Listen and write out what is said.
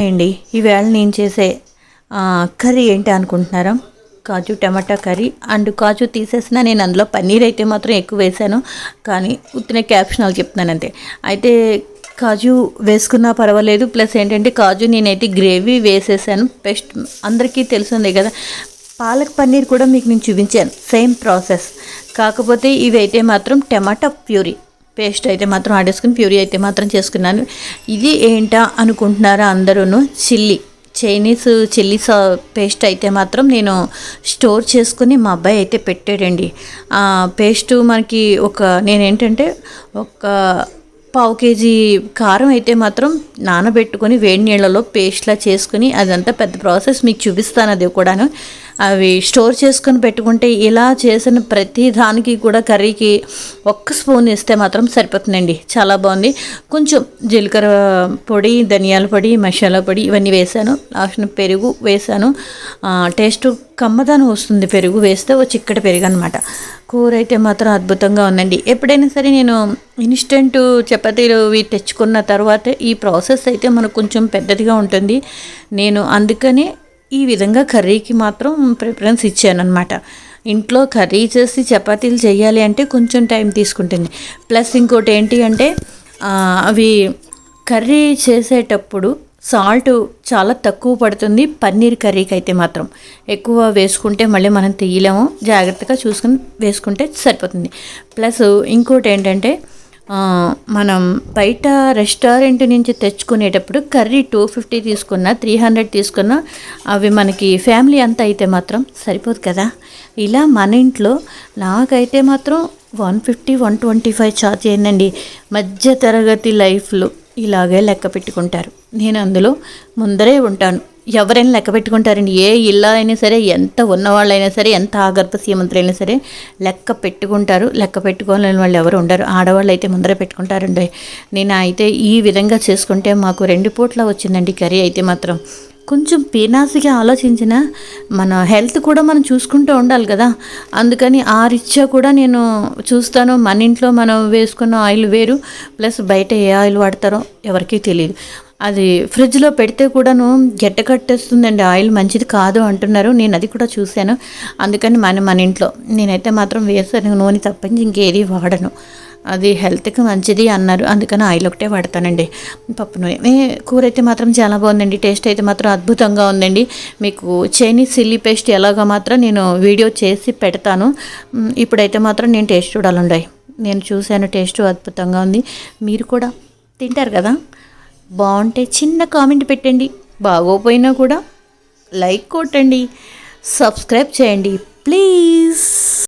Hi అండి. ఈవేళ నేను చేసే కర్రీ ఏంటి అనుకుంటున్నారా? కాజు టమాటా కర్రీ. అండ్ కాజు తీసేసిన నేను అందులో పన్నీర్ అయితే మాత్రం ఎక్కువ వేసాను, కానీ ఉత్తినే క్యాప్షనల్ చెప్తున్నాను అంతే. అయితే కాజు వేసుకున్నా పర్వాలేదు. ప్లస్ ఏంటంటే కాజు నేనైతే గ్రేవీ వేసేసాను. బెస్ట్ అందరికీ తెలిసిందే కదా. పాలక్ పన్నీర్ కూడా మీకు నేను చూపించాను, సేమ్ ప్రాసెస్. కాకపోతే ఇవి అయితే మాత్రం టమాటా ప్యూరీ పేస్ట్ అయితే మాత్రం ఆడేసుకుని ప్యూరీ అయితే మాత్రం చేసుకున్నాను. ఇది ఏంటా అనుకుంటున్నారా అందరూ? చైనీస్ చిల్లీ పేస్ట్ అయితే మాత్రం నేను స్టోర్ చేసుకుని మా అబ్బాయి అయితే పెట్టాడండి. పేస్టు మనకి నేనేంటంటే ఒక పావు కేజీ కారం అయితే మాత్రం నానబెట్టుకొని వేడి నీళ్ళలో పేస్ట్లా చేసుకుని, అదంతా పెద్ద ప్రాసెస్ మీకు చూపిస్తాను. అది కూడాను అవి స్టోర్ చేసుకొని పెట్టుకుంటే ఇలా చేసిన ప్రతి దానికి కూడా కర్రీకి 1 స్పూన్ వేస్తే మాత్రం సరిపోతుందండి. చాలా బాగుంది. కొంచెం జీలకర్ర పొడి, ధనియాల పొడి, మసాలా పొడి ఇవన్నీ వేసాను. లాస్ట్ పెరుగు వేసాను. టేస్ట్ కమ్మదానం వస్తుంది పెరుగు వేస్తే, చిక్కటి పెరుగు అనమాట. కూర అయితే మాత్రం అద్భుతంగా ఉందండి. ఎప్పుడైనా సరే నేను ఇన్స్టెంట్ చపాతీలు తెచ్చుకున్న తర్వాత ఈ ప్రాసెస్ అయితే మనకు కొంచెం పెద్దదిగా ఉంటుంది. నేను అందుకనే ఈ విధంగా కర్రీకి మాత్రం ప్రిఫరెన్స్ ఇచ్చానమాట. ఇంట్లో కర్రీ చేసి చపాతీలు చేయాలి అంటే కొంచెం టైం తీసుకుంటుంది. ప్లస్ ఇంకోటి ఏంటి అంటే అవి కర్రీ చేసేటప్పుడు సాల్ట్ చాలా తక్కువ పడుతుంది. పన్నీర్ కర్రీకి అయితే మాత్రం ఎక్కువ వేసుకుంటే మళ్ళీ మనం తీయలేము. జాగ్రత్తగా చూసుకుని వేసుకుంటే సరిపోతుంది. ప్లస్ ఇంకోటి ఏంటంటే మనం బయట రెస్టారెంట్ నుంచి తెచ్చుకునేటప్పుడు కర్రీ 250 తీసుకున్నా, 300 తీసుకున్నా అవి మనకి ఫ్యామిలీ అంతా అయితే మాత్రం సరిపోదు కదా. ఇలా మన ఇంట్లో నాకైతే మాత్రం 150, 125 ఛార్జ్ అయిందండి. మధ్య తరగతి లైఫ్లో ఇలాగే లెక్క పెట్టుకుంటారు. నేను అందులో ముందరే ఉంటాను. ఎవరైనా లెక్క పెట్టుకుంటారండి. ఏ ఇల్లు అయినా సరే, ఎంత ఉన్నవాళ్ళైనా సరే, ఎంత ఆగర్భ సీమంతులైనా సరే లెక్క పెట్టుకుంటారు. లెక్క పెట్టుకోలేని వాళ్ళు ఎవరు ఉండరు. ఆడవాళ్ళు అయితే ముందరే పెట్టుకుంటారండి. నేను అయితే ఈ విధంగా చేసుకుంటే మాకు 2 పూట్ల వచ్చిందండి కర్రీ అయితే మాత్రం. కొంచెం పీనాసిగా ఆలోచించిన మన హెల్త్ కూడా మనం చూసుకుంటూ ఉండాలి కదా. అందుకని ఆ రీత్యా కూడా నేను చూస్తాను. మన ఇంట్లో మనం వేసుకున్న ఆయిల్ వేరు, ప్లస్ బయట ఏ ఆయిల్ వాడతారో ఎవరికీ తెలియదు. అది ఫ్రిడ్జ్లో పెడితే కూడాను గడ్డ కట్టేస్తుందండి. ఆయిల్ మంచిది కాదు అంటున్నారు. నేను అది కూడా చూశాను. అందుకని మన ఇంట్లో నేనైతే మాత్రం వేసాను నూనె తప్పించి ఇంకేది వాడను. అది హెల్త్కి మంచిది అన్నారు. అందుకని ఆయిల్ ఒకటే వాడతానండి. పప్పు నూనె. కూర అయితే మాత్రం చాలా బాగుందండి. టేస్ట్ అయితే మాత్రం అద్భుతంగా ఉందండి. మీకు చైనీస్ చిల్లీ పేస్ట్ ఎలాగో మాత్రం నేను వీడియో చేసి పెడతాను. ఇప్పుడైతే మాత్రం నేను టేస్ట్ చూడాలండి. నేను చూశాను, టేస్ట్ అద్భుతంగా ఉంది. మీరు కూడా తింటారు కదా. బాగుంటే చిన్న కామెంట్ పెట్టండి. బాగోపోయినా కూడా లైక్ కొట్టండి, సబ్స్క్రైబ్ చేయండి ప్లీజ్.